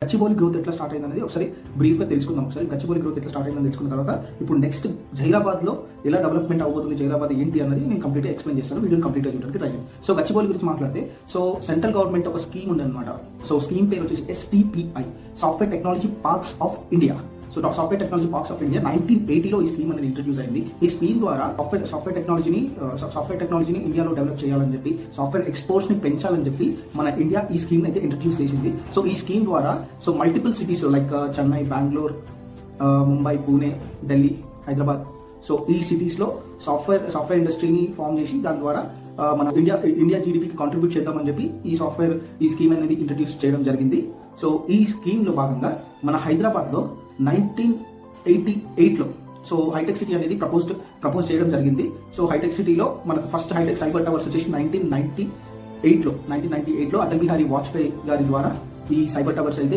Gachibowli growth ఎట్లా start అయింది అనేది ఒకసారి బ్రీఫ్ గా తెలుసుకుందాం. ఒకసారి గచ్చిబౌలి గ్రోత్ ఎట్లా స్టార్ట్ అయిందని తెలుసుకున్న తర్వాత ఇప్పుడు నెక్స్ట్ జైరాబాద్ లో ఎలా డెవలప్మెంట్ అవబోతుంది, జైరాబాద్ ఏంటి అన్నది నేను కంప్లీట్ గా ఎక్స్ప్లెయిన్ చేస్తాను. వీడియోని కంప్లీట్ గా చూడడానికి ట్రై చేయండి. సో గచ్చిబౌలి గురించి మాట్లాడితే, సో సెంట్రల్ గవర్నమెంట్ ఒక స్కీమ్ ఉంది అనమాట. సో స్కీమ్ పేరు వచ్చేసి STPI, software technology parks of India. So software technology parks of India 1980లో ఈ స్కీమ్ అనేది ఇంట్రడ్యూస్ అయింది. ఈ స్కీమ్ ద్వారా సాఫ్ట్వేర్ టెక్నాలజీని ఇండియాలో డెవలప్ చేయాలని చెప్పి, సాఫ్ట్వేర్ ఎక్స్పోర్ట్స్ ని పెంచాలని చెప్పి మన ఇండియా ఈ స్కీమ్ అయితే ఇంట్రడ్యూస్ చేసింది. సో ఈ స్కీమ్ ద్వారా so multiple cities like Chennai, Bengaluru, Mumbai, Pune, Delhi, Hyderabad, so ఈ సిటీస్ లో సాఫ్ట్వేర్ ఇండస్ట్రీని ఫామ్ చేసి దాని ద్వారా మన ఇండియా జీడీపీకి కాంట్రిబ్యూట్ చేద్దామని చెప్పి ఈ స్కీమ్ అనేది ఇంట్రడ్యూస్ చేయడం జరిగింది. సో ఈ స్కీమ్ లో భాగంగా మన హైదరాబాద్ లో 1988లో సో హైటెక్ సిటీ అనేది ప్రపోజ్ చేయడం జరిగింది. సో హైటెక్ సిటీలో మనకు ఫస్ట్ హైటెక్ సైబర్ టవర్స్ వచ్చేసి 1998లో అటల్ బిహారీ వాజ్పేయి గారి ద్వారా ఈ సైబర్ టవర్స్ అయితే